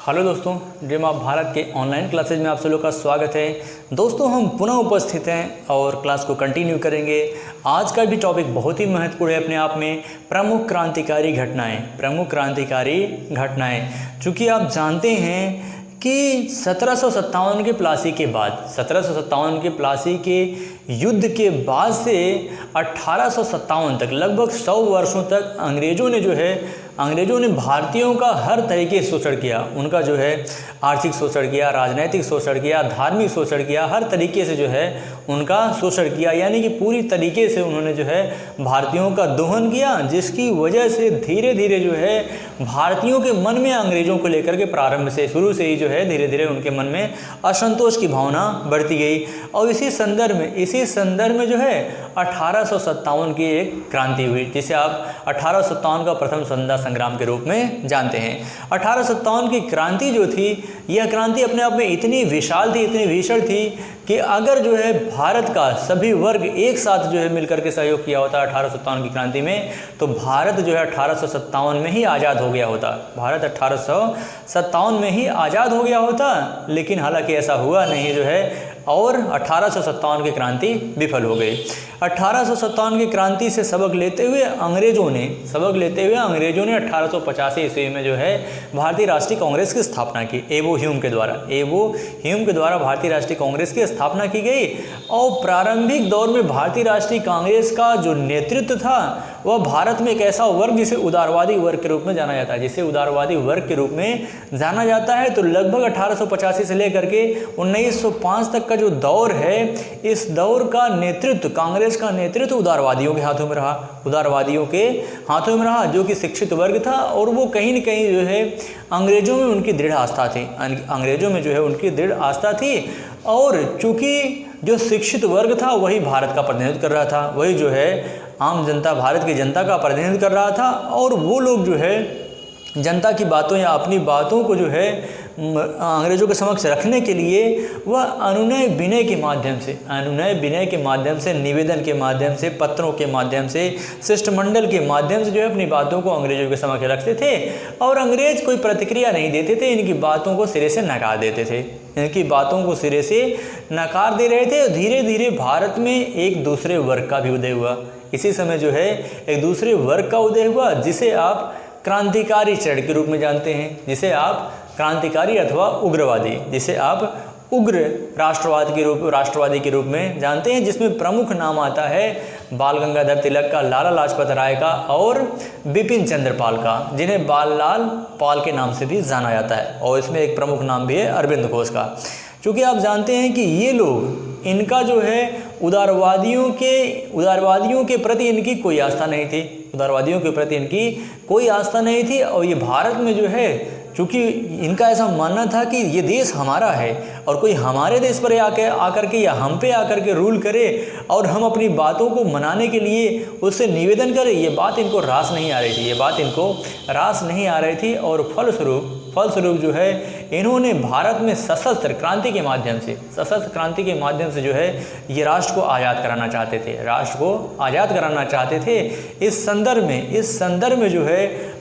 Hello दोस्तों, dream of Bharat के online classes में आप सब लोग का स्वागत है। दोस्तों, हम पुनः उपस्थित हैं और क्लास को कंटिन्यू करेंगे। आज का भी टॉपिक बहुत ही महत्वपूर्ण है अपने आप में, प्रमुख क्रांतिकारी घटनाएं। प्रमुख क्रांतिकारी घटनाएं, चूँकि आप जानते हैं कि 1757 के प्लासी के बाद, 1757 के प्लासी के युद्ध के बाद से 1857 तक, लगभग 100 वर्षों तक अंग्रेज़ों ने भारतीयों का हर तरीके से शोषण किया। उनका आर्थिक शोषण किया, राजनीतिक शोषण किया, धार्मिक शोषण किया, हर तरीके से उनका शोषण किया। यानी कि पूरी तरीके से उन्होंने भारतीयों का दोहन किया, जिसकी वजह से धीरे धीरे भारतीयों के मन में अंग्रेज़ों को लेकर के प्रारंभ से, शुरू से ही धीरे धीरे उनके मन में असंतोष की भावना बढ़ती गई। और इसी संदर्भ में 1857 की एक क्रांति हुई, जिसे आप 1857 का प्रथम स्वतंत्रता संग्राम के रूप में जानते हैं। 1857 की क्रांति जो थी, यह क्रांति अपने आप में इतनी विशाल थी, इतनी भीषण थी कि अगर भारत का सभी वर्ग एक साथ मिलकर के सहयोग किया होता 1857 की क्रांति में, तो भारत 1857 में ही आज़ाद हो गया होता। भारत 1857 में ही आज़ाद हो गया होता, लेकिन हालांकि ऐसा हुआ नहीं और 1857 की क्रांति विफल हो गई। 1857 की क्रांति से सबक लेते हुए अंग्रेज़ों ने 1885 ईस्वी में भारतीय राष्ट्रीय कांग्रेस की स्थापना की। एवो ह्यूम के द्वारा भारतीय राष्ट्रीय कांग्रेस की स्थापना की गई। और प्रारंभिक दौर में भारतीय राष्ट्रीय कांग्रेस का जो नेतृत्व था, वह भारत में एक ऐसा वर्ग जिसे उदारवादी वर्ग के रूप में जाना जाता है, तो लगभग 1885 से लेकर के 1905 तक का जो दौर है, इस दौर का नेतृत्व, कांग्रेस का नेतृत्व उदारवादियों के हाथों में रहा, जो कि शिक्षित वर्ग था। और वो कहीं न कहीं अंग्रेज़ों में उनकी दृढ़ आस्था थी। और चूँकि जो शिक्षित वर्ग था, वही भारत का प्रतिनिधित्व कर रहा था, वही आम जनता, भारत की जनता का प्रतिनिधित्व कर रहा था। और वो लोग जनता की बातों या अपनी बातों को अंग्रेज़ों के समक्ष रखने के लिए वह अनुनय विनय के माध्यम से, निवेदन के माध्यम से, पत्रों के माध्यम से, शिष्टमंडल के माध्यम से अपनी बातों को अंग्रेज़ों के समक्ष रखते थे। और अंग्रेज़ कोई प्रतिक्रिया नहीं देते थे, इनकी बातों को सिरे से नकार देते थे, नकार दे रहे थे। धीरे धीरे भारत में एक दूसरे वर्ग का भी उदय हुआ। इसी समय एक दूसरे वर्ग का उदय हुआ, जिसे आप क्रांतिकारी चरण के रूप में जानते हैं, जिसे आप क्रांतिकारी अथवा उग्रवादी, जिसे आप उग्र राष्ट्रवादी के रूप में जानते हैं, जिसमें प्रमुख नाम आता है बाल गंगाधर तिलक का, लाला लाजपत राय का और बिपिन चंद्र पाल का, जिन्हें बाल लाल पाल के नाम से भी जाना जाता है। और इसमें एक प्रमुख नाम भी है अरविंद घोष का। क्योंकि आप जानते हैं कि ये लोग, इनका उदारवादियों के प्रति इनकी कोई आस्था नहीं थी। और ये भारत में चूँकि इनका ऐसा मानना था कि ये देश हमारा है और कोई हमारे देश पर आकर के या हम पे आकर के रूल करे और हम अपनी बातों को मनाने के लिए उससे निवेदन करें, ये बात इनको रास नहीं आ रही थी। और फलस्वरूप इन्होंने भारत में सशस्त्र क्रांति के माध्यम से ये राष्ट्र को आज़ाद कराना चाहते थे। इस संदर्भ में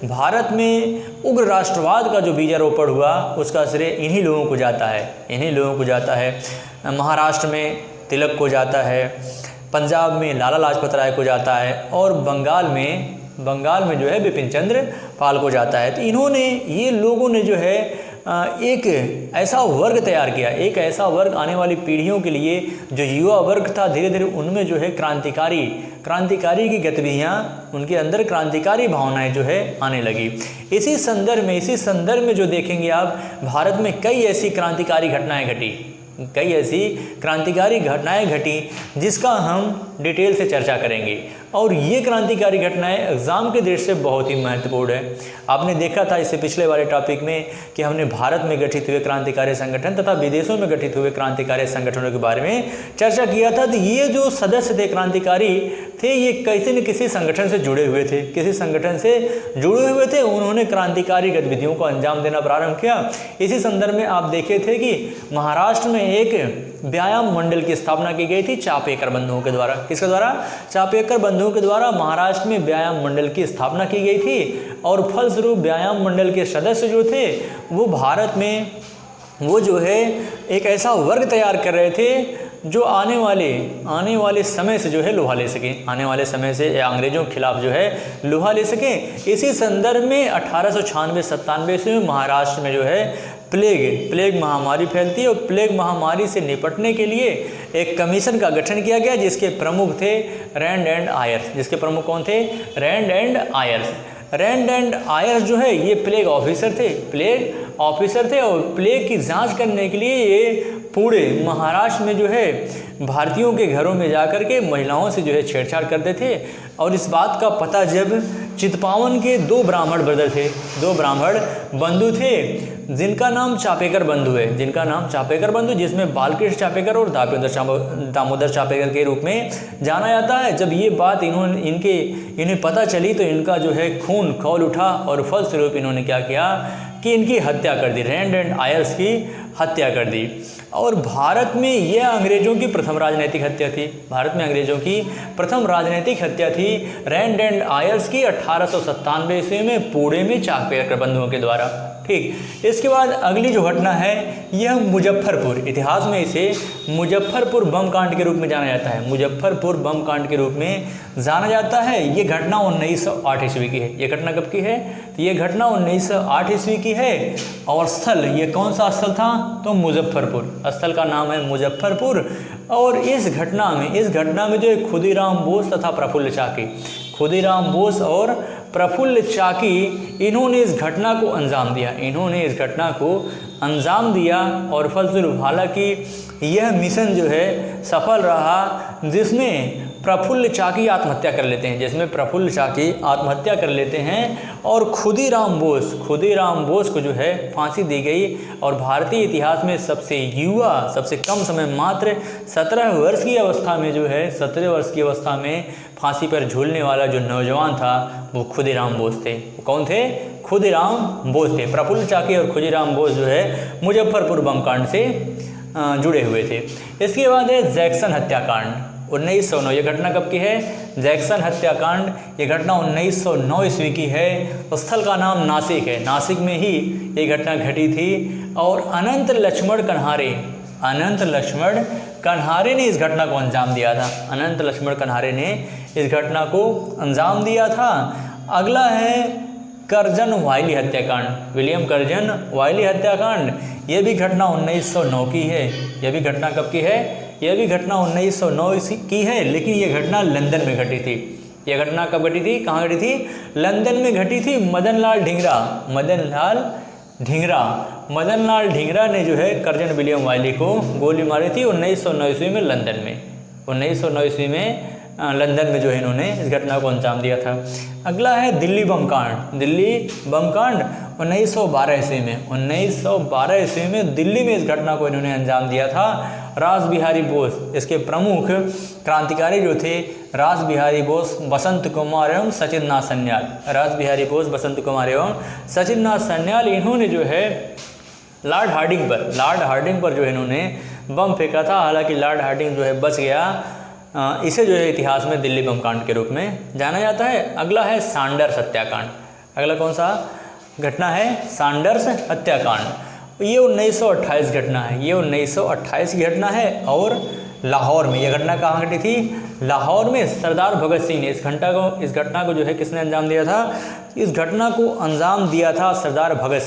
भारत में उग्र राष्ट्रवाद का जो बीजारोपण हुआ, उसका श्रेय इन्हीं लोगों को जाता है। महाराष्ट्र में तिलक को जाता है, पंजाब में लाला लाजपत राय को जाता है, और बंगाल में बिपिन चंद्र पाल को जाता है। तो ये लोगों ने एक ऐसा वर्ग तैयार किया, एक ऐसा वर्ग आने वाली पीढ़ियों के लिए, जो युवा वर्ग था, धीरे धीरे उनमें क्रांतिकारी की गतिविधियाँ, उनके अंदर क्रांतिकारी भावनाएं आने लगी। इसी संदर्भ में जो देखेंगे आप, भारत में कई ऐसी क्रांतिकारी घटनाएं घटी जिसका हम डिटेल से चर्चा करेंगे। और ये क्रांतिकारी घटनाएं एग्ज़ाम के दृष्टि से बहुत ही महत्वपूर्ण है। आपने देखा था इससे पिछले वाले टॉपिक में कि हमने भारत में गठित हुए क्रांतिकारी संगठन तथा विदेशों में गठित हुए क्रांतिकारी संगठनों के बारे में चर्चा किया था। तो ये जो सदस्य थे, क्रांतिकारी थे, ये किसी न किसी संगठन से जुड़े हुए थे। उन्होंने क्रांतिकारी गतिविधियों को अंजाम देना प्रारंभ किया। इसी संदर्भ में आप देखे थे कि महाराष्ट्र में एक व्यायाम मंडल की स्थापना की गई थी चापेकर बंधुओं के द्वारा। किसके द्वारा? चापेकर बंधुओं के द्वारा महाराष्ट्र में व्यायाम मंडल की स्थापना की गई थी और फलस्वरूप व्यायाम मंडल के सदस्य जो थे वो भारत में वो जो है एक ऐसा वर्ग तैयार कर रहे थे जो आने वाले समय से जो है लोहा ले सकें, आने वाले समय से अंग्रेजों के खिलाफ जो है लोहा ले सकें। इसी संदर्भ में 1896-97 में महाराष्ट्र में जो है प्लेग महामारी फैलती है और प्लेग महामारी से निपटने के लिए एक कमीशन का गठन किया गया जिसके प्रमुख थे रैंड एंड आयर्स। जिसके प्रमुख कौन थे? Rand and Ayerst. Rand and Ayerst जो है ये प्लेग ऑफिसर थे और प्लेग की जांच करने के लिए ये पूरे महाराष्ट्र में जो है भारतीयों के घरों में जाकर के महिलाओं से जो है छेड़छाड़ करते थे। और इस बात का पता जब चितपावन के दो ब्राह्मण बंधु थे जिनका नाम चापेकर बंधु जिसमें बालकृष्ण चापेकर और दामोदर चापेकर के रूप में जाना जाता है। जब ये बात इन्हें पता चली तो इनका जो है खून खौल उठा और फलस्वरूप इन्होंने क्या किया कि इनकी हत्या कर दी, रैंड एंड आयर्स की हत्या कर दी। और भारत में यह अंग्रेजों की प्रथम राजनीतिक हत्या थी। रैंड एंड आयर्स की 1897 ईस्वी में पुणे में चापेकर बंधुओं के द्वारा। ठीक, इसके बाद अगली जो घटना है यह मुजफ्फरपुर, इतिहास में इसे मुजफ्फरपुर बम कांड के रूप में जाना जाता है। मुजफ्फरपुर बम कांड के रूप में जाना जाता है। ये घटना 1908 ईस्वी की है। ये घटना कब की है? तो ये घटना 1908 ईस्वी की है। और स्थल, ये कौन सा स्थल था? तो मुजफ्फरपुर, स्थल का नाम है मुजफ्फरपुर। और इस घटना में जो है खुदीराम बोस तथा प्रफुल्ल चाकी इन्होंने इस घटना को अंजाम दिया और फलस्वरूप हालांकि यह मिशन जो है सफल रहा जिसमें प्रफुल्ल चाकी आत्महत्या कर लेते हैं और खुदीराम बोस को जो है फांसी दी गई। और भारतीय इतिहास में सबसे कम समय मात्र 17 वर्ष की अवस्था में फांसी पर झूलने वाला जो नौजवान था वो खुदीराम बोस थे। कौन थे? खुदीराम बोस थे। प्रफुल्ल चाकी और खुदीराम बोस जो है मुजफ्फरपुर बम कांड से जुड़े हुए थे। इसके बाद है जैक्सन हत्याकांड 1909। ये घटना कब की है? जैक्सन हत्याकांड, ये घटना 1909 ईस्वी की है। स्थल का नाम नासिक है। नासिक में ही ये घटना घटी थी। और अनंत लक्ष्मण कन्हारे ने इस घटना को अंजाम दिया था। अगला है कर्जन वायली हत्याकांड, विलियम कर्जन वायली हत्याकांड। ये भी घटना 1909 की है। ये भी घटना कब की है? यह भी घटना 1909 की है, लेकिन ये घटना लंदन में घटी थी। यह घटना कब घटी थी? कहाँ घटी थी? लंदन में घटी थी। मदनलाल ढींगरा ने जो है कर्जन विलियम वायली को गोली मारी थी 1909 ईस्वी में लंदन में जो है इन्होंने इस घटना को अंजाम दिया था। अगला है दिल्ली बम कांड 1912 ईस्वी में दिल्ली में इस घटना को इन्होंने अंजाम दिया था। रास बिहारी बोस, इसके प्रमुख क्रांतिकारी जो थे रास बिहारी बोस, बसंत कुमार एवं सचिंद्रनाथ सन्याल, इन्होंने जो है लॉर्ड हार्डिंग पर जो है इन्होंने बम फेंका था। हालांकि लॉर्ड हार्डिंग जो है बच गया। इसे जो है इतिहास में दिल्ली बम कांड के रूप में जाना जाता है। अगला है सांडर्स हत्याकांड। अगला कौन सा घटना है? सांडर्स हत्याकांड। ये 1928 घटना है। ये 1928 की घटना है। और लाहौर में यह घटना कहाँ घटी थी? लाहौर में सरदार भगत सिंह ने इस घटना को जो है किसने अंजाम दिया था? इस घटना को अंजाम दिया था सरदार भगत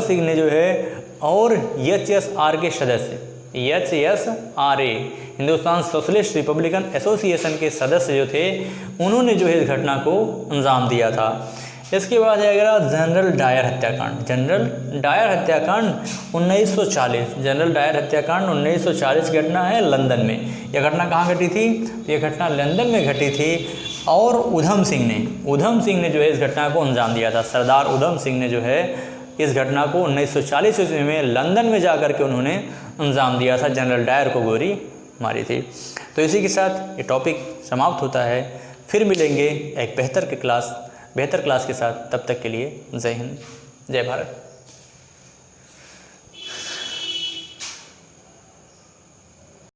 सिंह ने जो है। और HSR के सदस्य HSRA, Hindustan socialist Republican association के सदस्य जो थे उन्होंने जो है इस घटना को अंजाम दिया था। इसके बाद है अगर जनरल डायर हत्याकांड 1940 की घटना है लंदन में। यह घटना कहाँ घटी थी? यह घटना लंदन में घटी थी। और उधम सिंह ने जो है इस घटना को अंजाम दिया था। सरदार उधम सिंह ने जो है इस घटना को 1940 ईस्वी में लंदन में जाकर के उन्होंने अंजाम दिया था, जनरल डायर को गोली मारी थी। तो इसी के साथ ये टॉपिक समाप्त होता है। फिर मिलेंगे एक बेहतर क्लास के साथ। तब तक के लिए जय हिंद, जय भारत।